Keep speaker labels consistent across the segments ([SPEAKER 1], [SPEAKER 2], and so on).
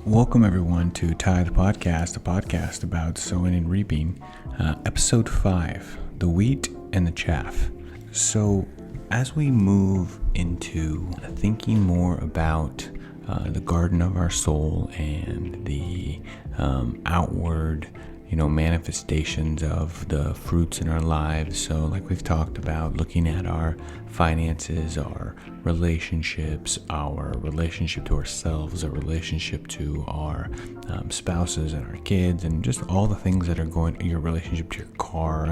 [SPEAKER 1] Welcome everyone to Tithe Podcast, a podcast about sowing and reaping, episode 5, the wheat and the chaff. So as we move into thinking more about the garden of our soul and the outward manifestations of the fruits in our lives. So like we've talked about, looking at our finances, our relationships, our relationship to ourselves, our relationship to our spouses and our kids, and just all the things that are going, your relationship to your car.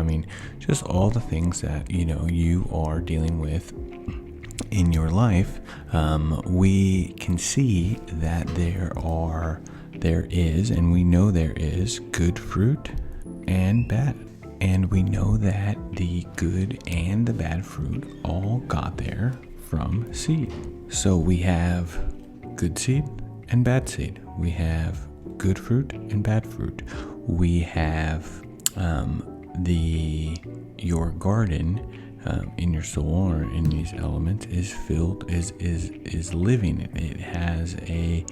[SPEAKER 1] Just all the things that, you are dealing with in your life. We can see that there is, and we know there is, good fruit and bad. And we know that the good and the bad fruit all got there from seed. So we have good seed and bad seed. We have good fruit and bad fruit. We have your garden in your soul or in these elements is filled, is living. It has an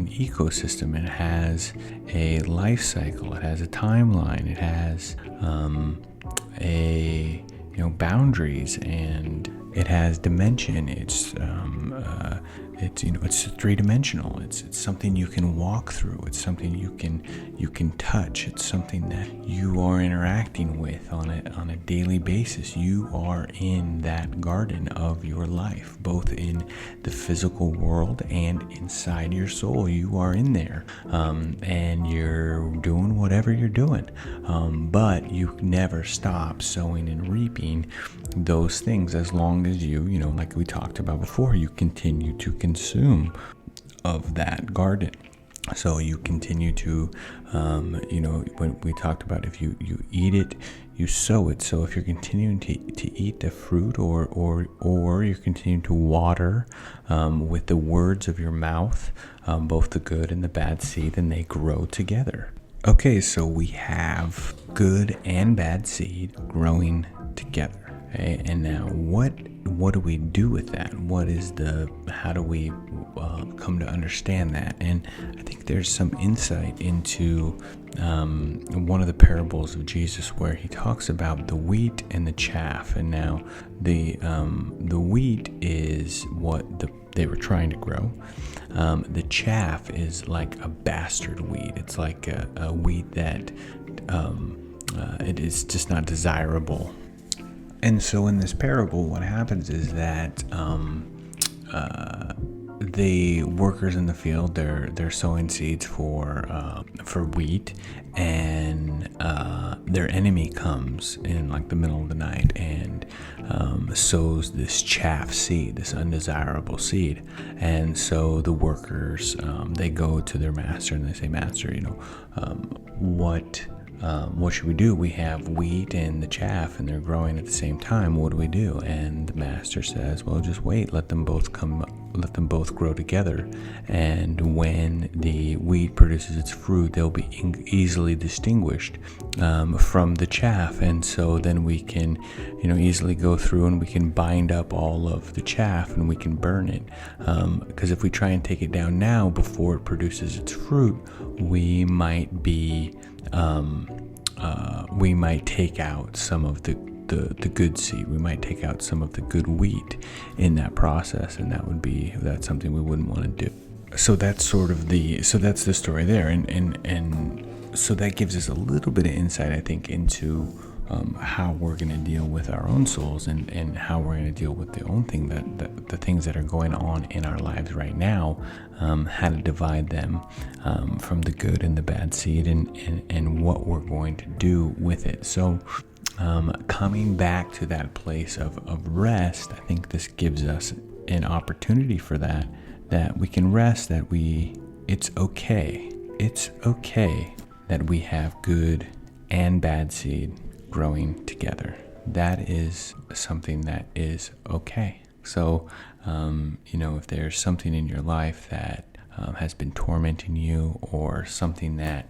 [SPEAKER 1] ecosystem. It has a life cycle. It has a timeline. It has boundaries, and it has dimension. It's three-dimensional. It's something you can walk through. It's something you can touch. It's something that you are interacting with on a daily basis. You are in that garden of your life, both in the physical world and inside your soul. You are in there, and you're doing whatever you're doing, but you never stop sowing and reaping those things as long as you like we talked about before, you continue to consume of that garden. So you continue to, when we talked about, if you eat it, you sow it. So if you're continuing to eat the fruit, or you're continuing to water with the words of your mouth, both the good and the bad seed, then they grow together. Okay, so we have good and bad seed growing together. Okay? And now what do we do with that? How do we come to understand that? And I think there's some insight into one of the parables of Jesus where he talks about the wheat and the chaff. And now the wheat is what they were trying to grow. The chaff is like a bastard wheat. It's like a wheat that it is just not desirable. And so in this parable, what happens is that the workers in the field, they're sowing seeds for wheat, and their enemy comes in like the middle of the night and sows this chaff seed, this undesirable seed. And so the workers, they go to their master and they say, "Master, what should we do? We have wheat and the chaff, and they're growing at the same time. What do we do?" And the master says, "Well, just wait. Let them both grow together. And when the wheat produces its fruit, they'll be easily distinguished from the chaff. And so then we can, easily go through and we can bind up all of the chaff and we can burn it. Because if we try and take it down now before it produces its fruit, we might take out some of the good seed. We might take out some of the good wheat in that process, and that's something we wouldn't want to do." So that's that's the story there, and so that gives us a little bit of insight, I think, into how we're going to deal with our own souls, and how we're going to deal with the things that are going on in our lives right now, how to divide them from the good and the bad seed, and what we're going to do with it. So coming back to that place of rest, I think this gives us an opportunity for that we can rest, it's okay that we have good and bad seed growing together. That is something that is okay. So, if there's something in your life that has been tormenting you, or something that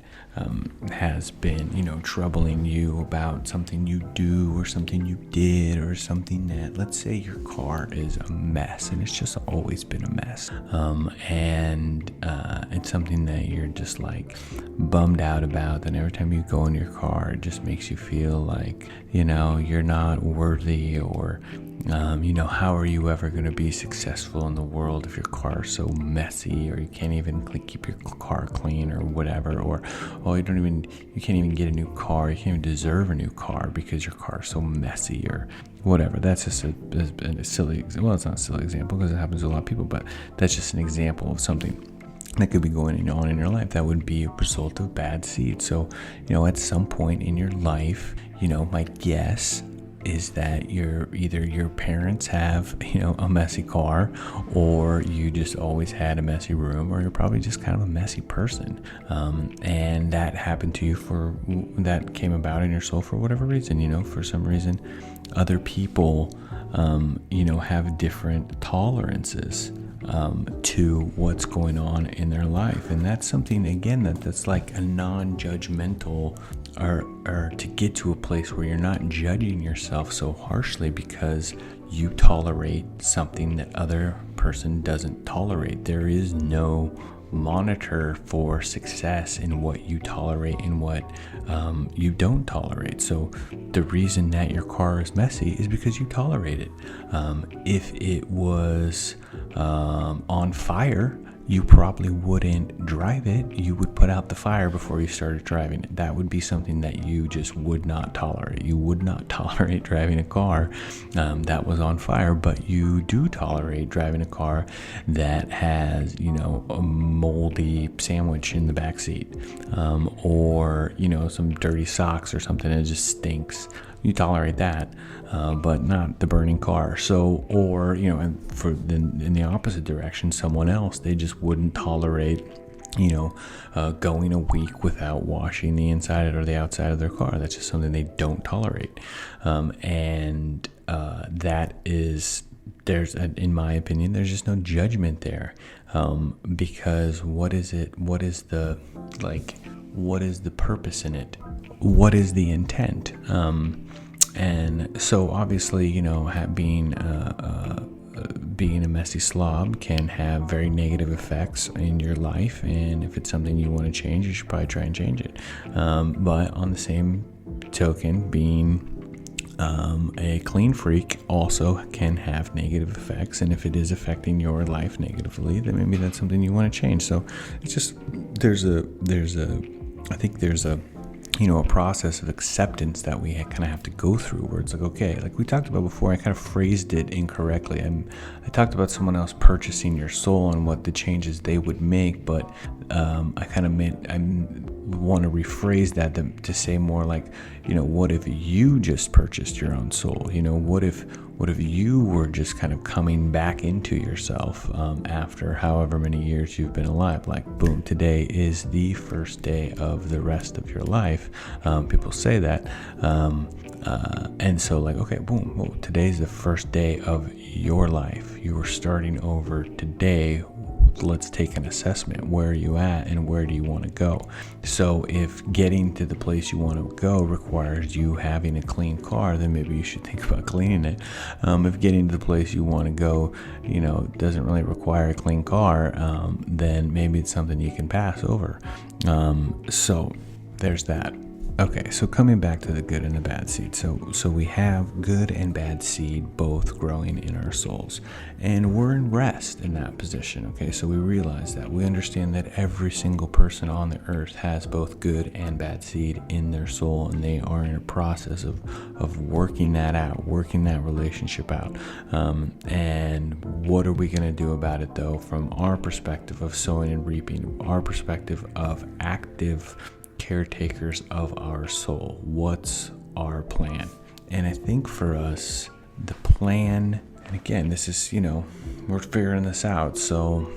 [SPEAKER 1] has been, troubling you about something you do or something you did or something that, let's say your car is a mess and it's just always been a mess. And it's something that you're just like bummed out about. And every time you go in your car, it just makes you feel like, you're not worthy, or how are you ever going to be successful in the world if your car is so messy, or you can't even keep your car clean or whatever, or you can't even get a new car, you can't even deserve a new car because your car is so messy or whatever. That's just a silly, well, it's not a silly example because it happens to a lot of people, but that's just an example of something that could be going on in your life that would be a result of bad seed. So, at some point in your life, my guess is that either your parents have, a messy car, or you just always had a messy room, or you're probably just kind of a messy person. And that happened to you that came about in your soul for whatever reason, for some reason. Other people, have different tolerances to what's going on in their life. And that's something, again, that's like a non-judgmental, or to get to a place where you're not judging yourself so harshly because you tolerate something that other person doesn't tolerate. There is no monitor for success in what you tolerate and what you don't tolerate. So the reason that your car is messy is because you tolerate it. If it was on fire, you probably wouldn't drive it. You would put out the fire before you started driving it. That would be something that you just would not tolerate. You would not tolerate driving a car that was on fire, but you do tolerate driving a car that has, a moldy sandwich in the back seat, or, some dirty socks or something that just stinks. You tolerate that, but not the burning car. So, or, and in the opposite direction, someone else, they just wouldn't tolerate, going a week without washing the inside or the outside of their car. That's just something they don't tolerate. And in my opinion, there's just no judgment there. Because what is the purpose in it? What is the intent? And so obviously, being a messy slob can have very negative effects in your life. And if it's something you want to change, you should probably try and change it. But on the same token, being a clean freak also can have negative effects, and if it is affecting your life negatively, then maybe that's something you want to change. So it's just there's a process of acceptance that we kind of have to go through, where it's like, okay, like we talked about before, I kind of phrased it incorrectly. I talked about someone else purchasing your soul and what the changes they would make, but I want to rephrase that to say more like, what if you just purchased your own soul? What if you were just kind of coming back into yourself after however many years you've been alive? Like, boom, today is the first day of the rest of your life. People say that. And so like, okay, boom, well, today's the first day of your life. You are starting over today. Let's take an assessment. Where are you at and where do you want to go? So if getting to the place you want to go requires you having a clean car, then maybe you should think about cleaning it. If getting to the place you want to go, doesn't really require a clean car, then maybe it's something you can pass over. So there's that. Okay, so coming back to the good and the bad seed. So we have good and bad seed both growing in our souls, and we're in rest in that position. Okay, so we realize that. We understand that every single person on the earth has both good and bad seed in their soul, and they are in a process of working that out, working that relationship out. And what are we going to do about it, though, from our perspective of sowing and reaping, our perspective of active caretakers of our soul? What's our plan? And I think for us, the plan, and again, this is, we're figuring this out. So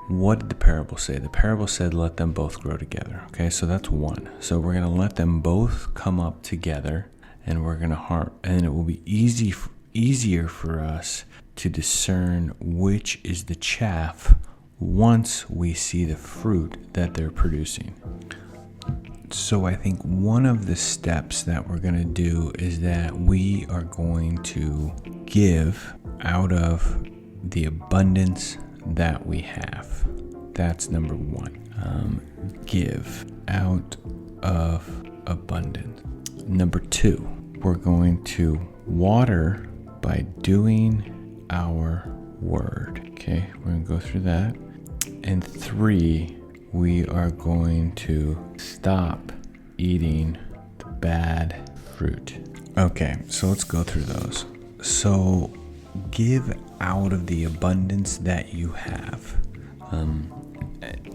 [SPEAKER 1] what did the parable say? The parable said, let them both grow together. Okay, so that's one. So we're going to let them both come up together, and we're going to and it will be easier for us to discern which is the chaff once we see the fruit that they're producing. So I think one of the steps that we're going to do is that we are going to give out of the abundance that we have. That's number one. Give out of abundance. Number two, we're going to water by doing our word. Okay, we're going to go through that. And three, we are going to stop eating the bad fruit. Okay, so let's go through those. So give out of the abundance that you have.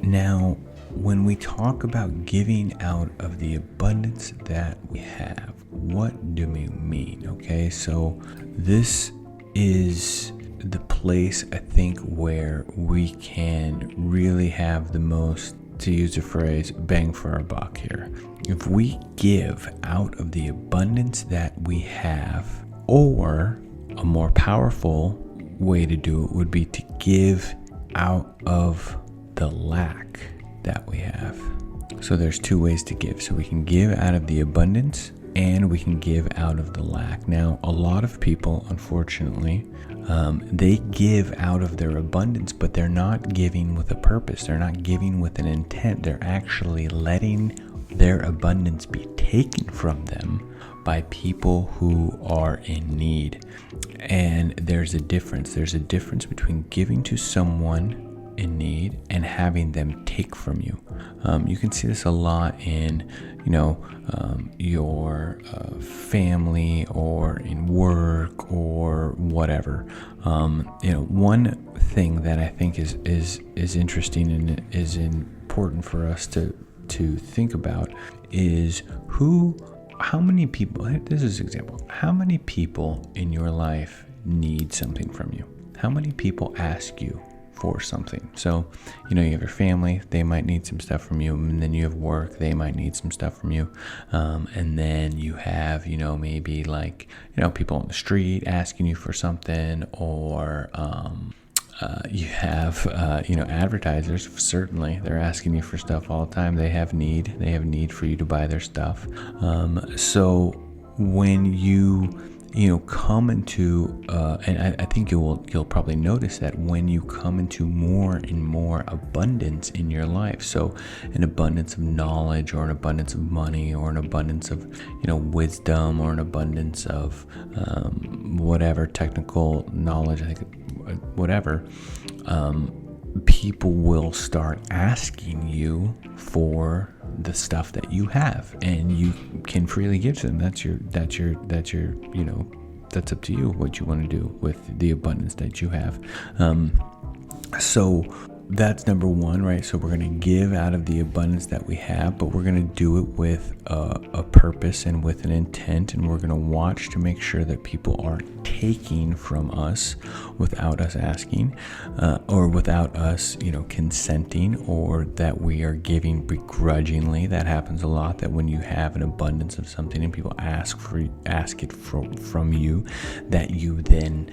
[SPEAKER 1] Now, when we talk about giving out of the abundance that we have, what do we mean? Okay, so this is the place, I think, where we can really have the most, to use a phrase, bang for our buck here. If we give out of the abundance that we have, or a more powerful way to do it would be to give out of the lack that we have. So there's two ways to give. So we can give out of the abundance and we can give out of the lack. Now, a lot of people, unfortunately, they give out of their abundance, but they're not giving with a purpose. They're not giving with an intent. They're actually letting their abundance be taken from them by people who are in need. And there's a difference. There's a difference between giving to someone in need and having them take from you. You can see this a lot in, your family or in work or whatever. One thing that I think is interesting and is important for us to think about is how many people, this is an example, how many people in your life need something from you? How many people ask you for something? So, you have your family, they might need some stuff from you, and then you have work, they might need some stuff from you, and then you have, maybe like, people on the street asking you for something, or you have, advertisers, certainly, they're asking you for stuff all the time. They have need for you to buy their stuff. So when you come into, and I think you'll probably notice that when you come into more and more abundance in your life, so an abundance of knowledge or an abundance of money or an abundance of, wisdom or an abundance of whatever technical knowledge, I think, whatever, people will start asking you for the stuff that you have, and you can freely give to them. That's up to you what you want to do with the abundance that you have. So that's number one, right? So we're going to give out of the abundance that we have, but we're going to do it with a purpose and with an intent, and we're going to watch to make sure that people aren't taking from us without us asking, or without us, consenting, or that we are giving begrudgingly. That happens a lot, that when you have an abundance of something and people ask it from you, that you then,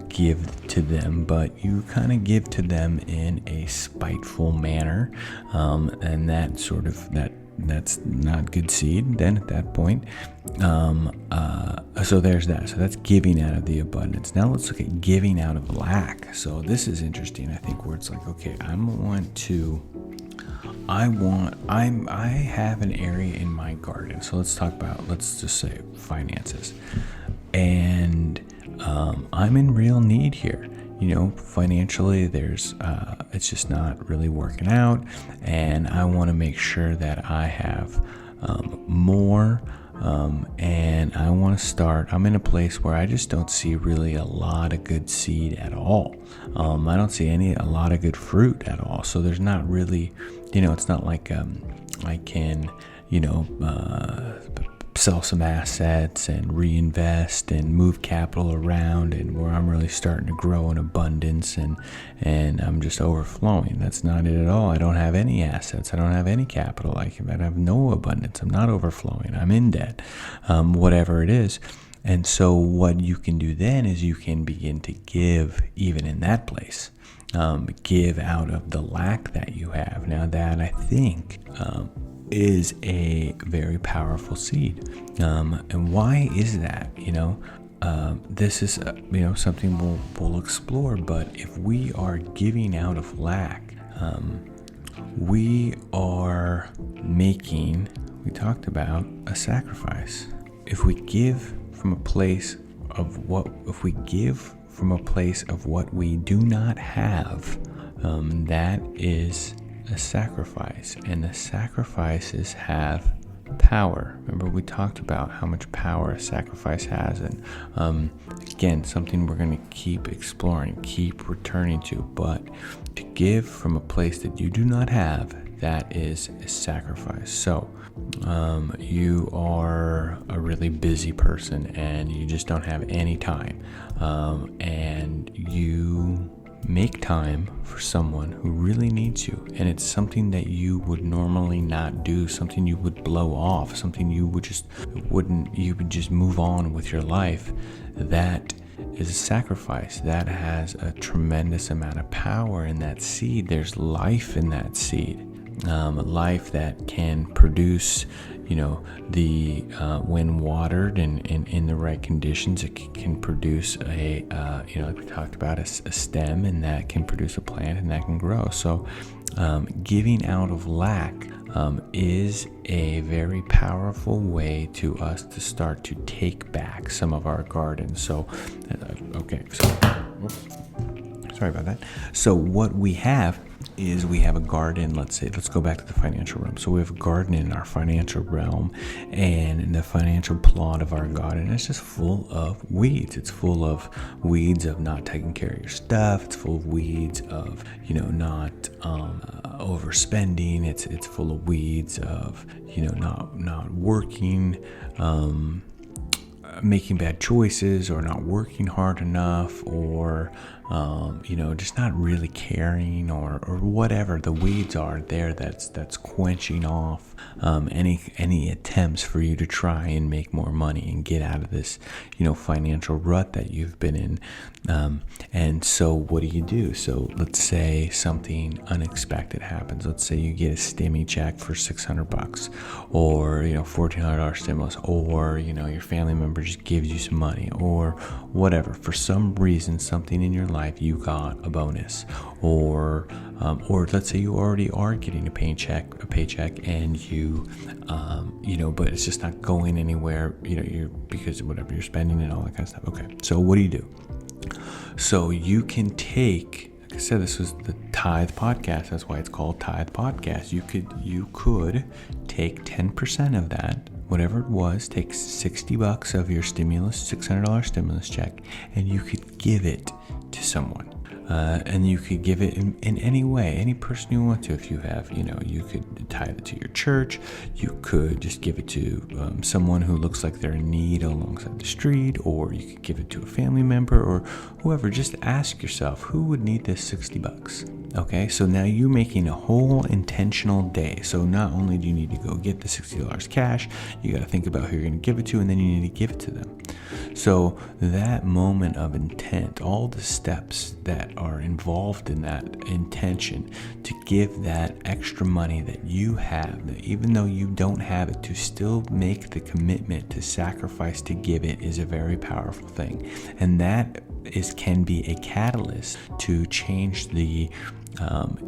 [SPEAKER 1] give to them, but you kind of give to them in a spiteful manner, and that's not good seed then at that point. So there's that. So that's giving out of the abundance. Now let's look at giving out of lack. So this is interesting, I think, where it's like, okay, I have an area in my garden. So let's just say finances. And I'm in real need here. Financially, it's just not really working out, and I want to make sure that I have more, and I want to start. I'm in a place where I just don't see really a lot of good seed at all. I don't see a lot of good fruit at all. So there's not really, it's not like I can, sell some assets and reinvest and move capital around, and where I'm really starting to grow in abundance and I'm just overflowing. That's not it at all. I don't have any assets. I don't have any capital. I have no abundance. I'm not overflowing. I'm in debt, whatever it is. And so what you can do then is you can begin to give even in that place. Give out of the lack that you have. Now that, I think, is a very powerful seed. And why is that? This is something we'll explore. But if we are giving out of lack, we are making, we talked about, a sacrifice. If we give from a place of what we do not have, that is a sacrifice, and the sacrifices have power. Remember, we talked about how much power a sacrifice has, and again, something we're going to keep exploring, keep returning to. But to give from a place that you do not have, that is a sacrifice. So you are a really busy person and you just don't have any time, and you make time for someone who really needs you, and it's something that you would normally not do, something you would blow off, something you would just move on with your life. That is a sacrifice. That has a tremendous amount of power in that seed. There's life in that seed, life that can produce, when watered and in the right conditions, it can produce like we talked about, a stem, and that can produce a plant, and that can grow. So giving out of lack is a very powerful way to us to start to take back some of our gardens. So, sorry about that. So what we have is we have a garden. Let's go back to the financial realm. So we have a garden in our financial realm, and in the financial plot of our garden, it's just full of weeds. It's full of weeds of not taking care of your stuff. It's full of weeds of not overspending. It's full of weeds of not working, making bad choices, or not working hard enough, or just not really caring, or whatever the weeds are there that's quenching off any attempts for you to try and make more money and get out of this financial rut that you've been in. And so what do you do? So let's say something unexpected happens. Let's say you get a stimmy check for $600, or $1,400 stimulus, or your family member just gives you some money, or whatever. For some reason, something in your life, you got a bonus, or let's say you already are getting a paycheck, and you but it's just not going anywhere, because of whatever you're spending and all that kind of stuff. Okay, so what do? So you can take, like I said, this was the Tithe Podcast. That's why it's called Tithe Podcast. You could take 10% of that, whatever it was, take $60 of your $600 stimulus check, and you could give it to someone. And you could give it in any way, any person you want to. If you have, you could tithe it to your church. You could just give it to someone who looks like they're in need alongside the street, or you could give it to a family member or whoever. Just ask yourself, who would need this $60? Okay, so now you're making a whole intentional day. So not only do you need to go get the $60 cash, you got to think about who you're going to give it to, and then you need to give it to them. So that moment of intent, all the steps that are involved in that intention to give that extra money that you have, that even though you don't have it, to still make the commitment to sacrifice to give it, is a very powerful thing. And that can be a catalyst to change the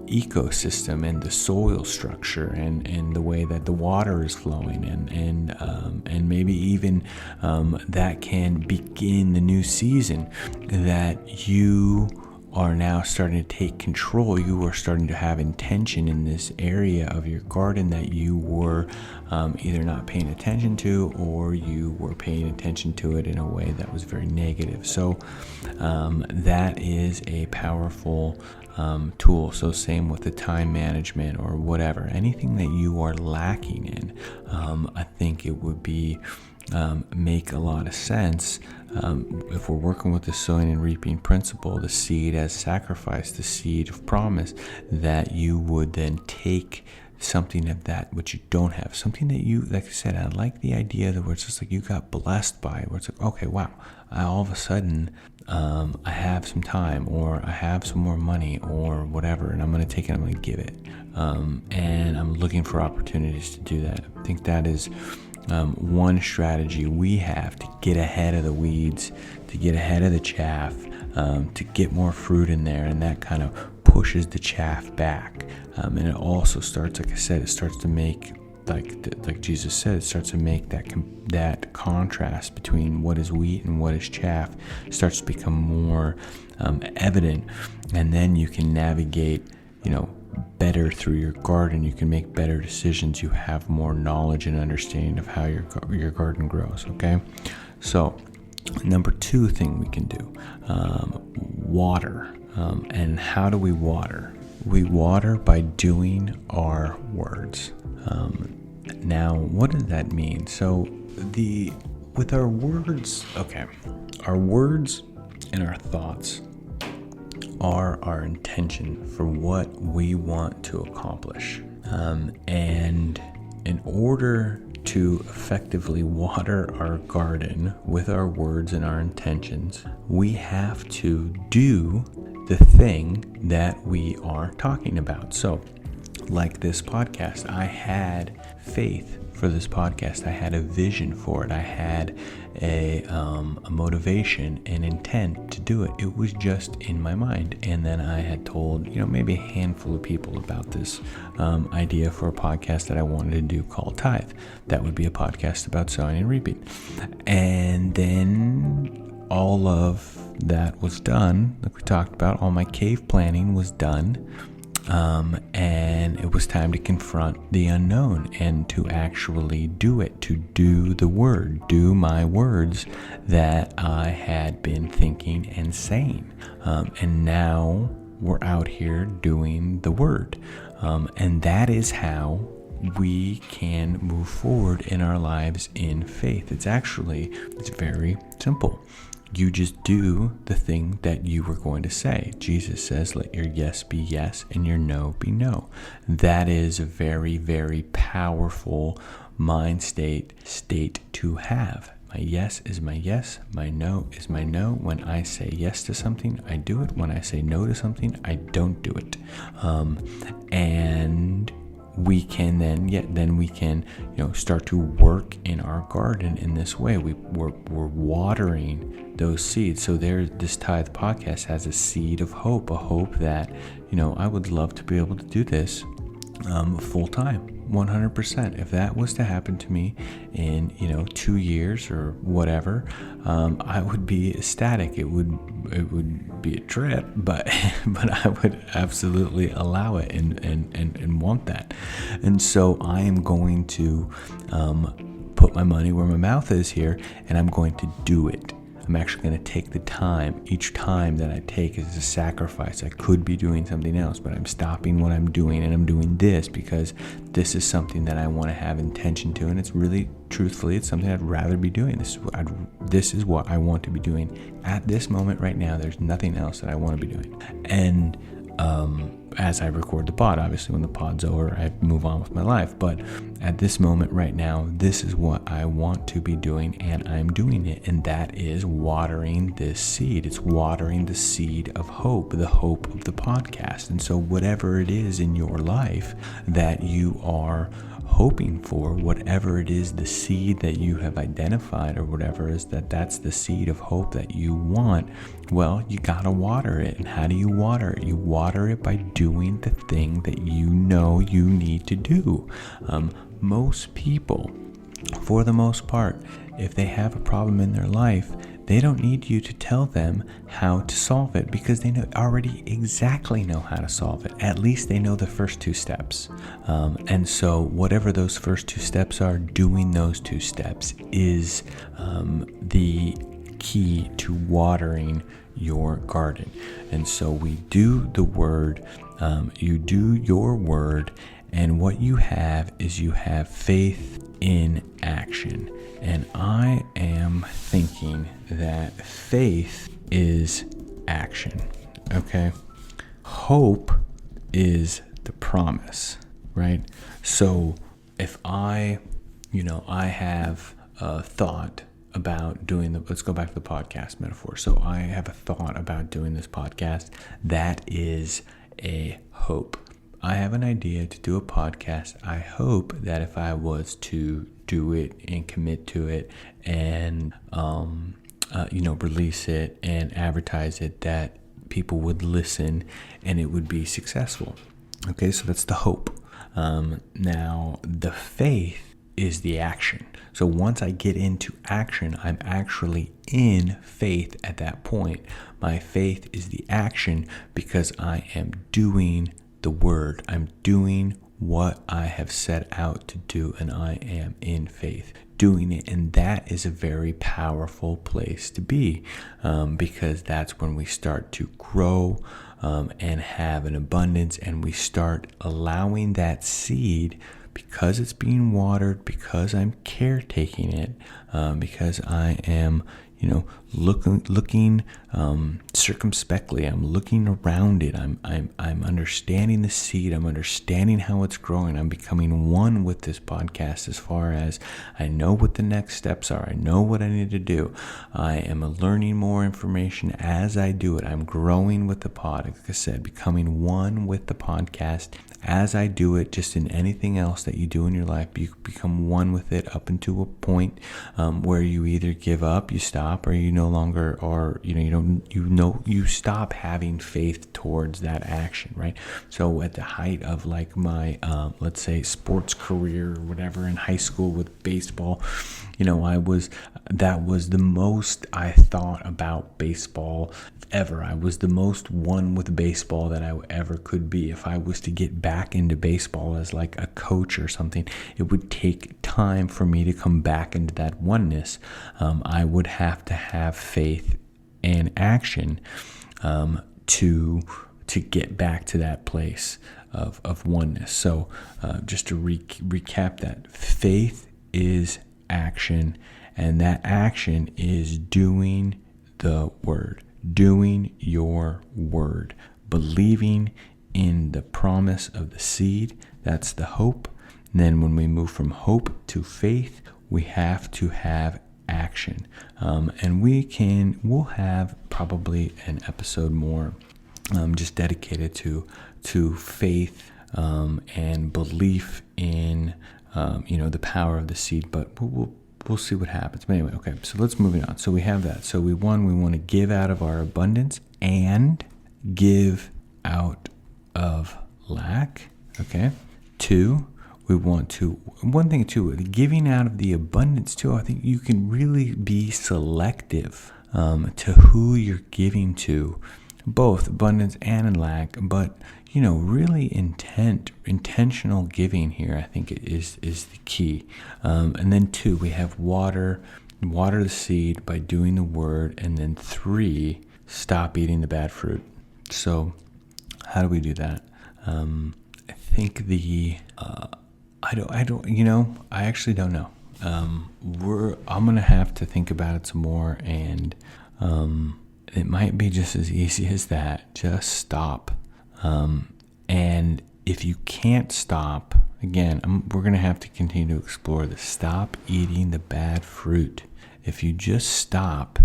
[SPEAKER 1] ecosystem and the soil structure and the way that the water is flowing, and maybe even that can begin the new season, that you are now starting to take control. You are starting to have intention in this area of your garden that you were either not paying attention to, or you were paying attention to it in a way that was very negative. So that is a powerful tool. So same with the time management or whatever, anything that you are lacking in, I think it would be make a lot of sense if we're working with the sowing and reaping principle, the seed as sacrifice, the seed of promise, that you would then take something of that which you don't have, something that you, like I said, I like the idea that where it's just like you got blessed by it, where it's like, okay, wow, all of a sudden I have some time, or I have some more money, or whatever, and I'm going to take it, I'm going to give it, and I'm looking for opportunities to do that. I think that is one strategy we have to get ahead of the weeds, to get ahead of the chaff, to get more fruit in there, and that kind of pushes the chaff back. And it also starts, like I said, it starts to make, like Jesus said, it starts to make that contrast between what is wheat and what is chaff starts to become more evident, and then you can navigate, better through your garden. You can make better decisions. You have more knowledge and understanding of how your garden grows. Okay, so number 2 thing we can do, water. And how do we water? We water by doing our words. Now, what does that mean? So with our words, okay, our words and our thoughts are our intention for what we want to accomplish. And in order to effectively water our garden with our words and our intentions, we have to do the thing that we are talking about. So, like this podcast, I had faith for this podcast. I had a vision for it. I had a motivation and intent to do it. It was just in my mind. And then I had told, maybe a handful of people about this idea for a podcast that I wanted to do called Tithe. That would be a podcast about sowing and reaping. And then all of that was done. Like we talked about, all my cave planning was done. And it was time to confront the unknown and to actually do it, to do the word, do my words that I had been thinking and saying. And now we're out here doing the word. And that is how we can move forward in our lives in faith. It's very simple. You just do the thing that you were going to say. Jesus says, let your yes be yes and your no be no. That is a very, very powerful mind state to have. My yes is my yes. My no is my no. When I say yes to something, I do it. When I say no to something, I don't do it. And we can then we can start to work in our garden in this way. We're watering those seeds. So this Tithe Podcast has a seed of hope, a hope that I would love to be able to do this full time, 100%. If that was to happen to me in 2 years or whatever, I would be ecstatic. It would be a trip, but I would absolutely allow it and want that. And so I am going to put my money where my mouth is here, and I'm going to do it. I'm actually going to take the time. Each time that I take is a sacrifice. I could be doing something else, but I'm stopping what I'm doing, and I'm doing this because this is something that I want to have intention to, and it's really, truthfully, it's something I'd rather be doing. This is what I want to be doing at this moment right now. There's nothing else that I want to be doing. And as I record the pod, obviously when the pod's over, I move on with my life. But at this moment right now, this is what I want to be doing, and I'm doing it. And that is watering this seed. It's watering the seed of hope, the hope of the podcast. And so whatever it is in your life that you are hoping for, whatever it is, the seed that you have identified or whatever is that's the seed of hope that you want, well, you gotta water it. And how do you water it? You water it by doing the thing that you know you need to do. Most people, for the most part, if they have a problem in their life, they don't need you to tell them how to solve it because they already exactly know how to solve it. At least they know the first 2 steps. And so whatever those first 2 steps are, doing those 2 steps is the key to watering your garden. And so we do the word, you do your word, and what you have is you have faith in action. And I am thinking that faith is action, okay? Hope is the promise. right? So if I have a thought about let's go back to the podcast metaphor. So I have a thought about doing this podcast. That is a hope. I have an idea to do a podcast. I hope that if I was to do it and commit to it and, release it and advertise it, that people would listen and it would be successful. Okay, so that's the hope. Now, the faith is the action. So once I get into action, I'm actually in faith at that point. My faith is the action because I am doing the word. I'm doing what I have set out to do, and I am in faith doing it. And that is a very powerful place to be, because that's when we start to grow and have an abundance, and we start allowing that seed, because it's being watered, because I'm caretaking it, because I am looking circumspectly. I'm looking around it. I'm understanding the seed. I'm understanding how it's growing. I'm becoming one with this podcast as far as I know what the next steps are. I know what I need to do. I am learning more information as I do it. I'm growing with the pod. Like I said, becoming one with the podcast as I do it. Just in anything else that you do in your life, you become one with it up into a point where you either give up, you stop, or you no longer are, you stop having faith towards that action, right? So at the height of like my, let's say sports career or whatever in high school with baseball, that was the most I thought about baseball ever. I was the most one with baseball that I ever could be. If I was to get back into baseball as like a coach or something, it would take time for me to come back into that oneness. I would have to have faith and action to get back to that place of oneness. So just to recap that, faith is action, and that action is doing the word, doing your word, believing in the promise of the seed. That's the hope. And then when we move from hope to faith, we have to have action. And we'll have probably an episode more just dedicated to faith and belief in the power of the seed, but we'll see what happens. But anyway, okay, so let's move on. So we have that. So we want to give out of our abundance and give out of lack. Okay. 2, one thing too, giving out of the abundance too, I think you can really be selective to who you're giving to, both abundance and in lack, but really intentional giving here, I think is the key. And then 2, we have water the seed by doing the word, and then 3, stop eating the bad fruit. So how do we do that? I think I actually don't know. I'm going to have to think about it some more, and it might be just as easy as that. Just stop. And if you can't stop, again, we're going to have to continue to explore this. Stop eating the bad fruit. If you just stop,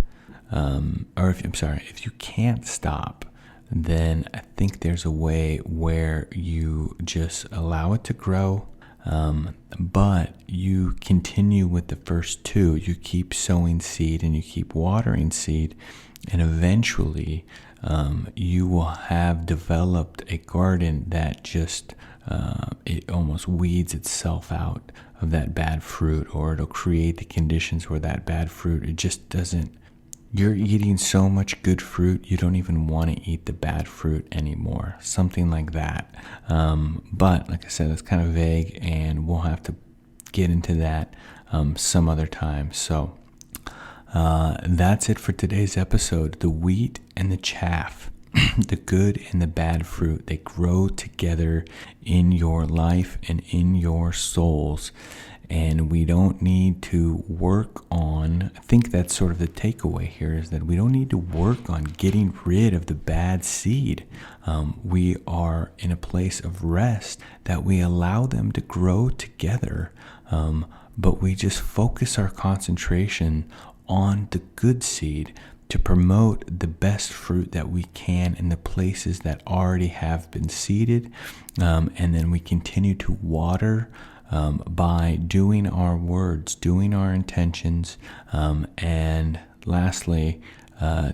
[SPEAKER 1] if you can't stop, then I think there's a way where you just allow it to grow, but you continue with the first 2. You keep sowing seed and you keep watering seed, and eventually you will have developed a garden that just it almost weeds itself out of that bad fruit, or it'll create the conditions where that bad fruit, it just doesn't. You're eating so much good fruit, you don't even want to eat the bad fruit anymore. Something like that. But like I said, it's kind of vague, and we'll have to get into that some other time. So that's it for today's episode. The wheat and the chaff, the good and the bad fruit, they grow together in your life and in your souls. And we don't need to work on think that's sort of the takeaway here, is that we don't need to work on getting rid of the bad seed. We are in a place of rest that we allow them to grow together, but we just focus our concentration on the good seed to promote the best fruit that we can in the places that already have been seeded. And then we continue to water by doing our words, doing our intentions, and lastly,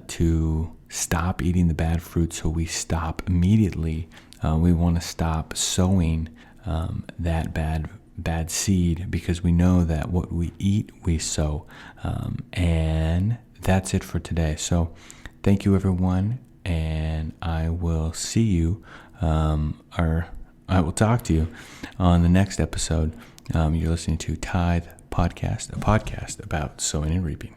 [SPEAKER 1] to stop eating the bad fruit, so we stop immediately. We want to stop sowing that bad seed, because we know that what we eat, we sow. And that's it for today. So thank you, everyone, and I will see you, or I will talk to you on the next episode. You're listening to Tithe Podcast, a podcast about sowing and reaping.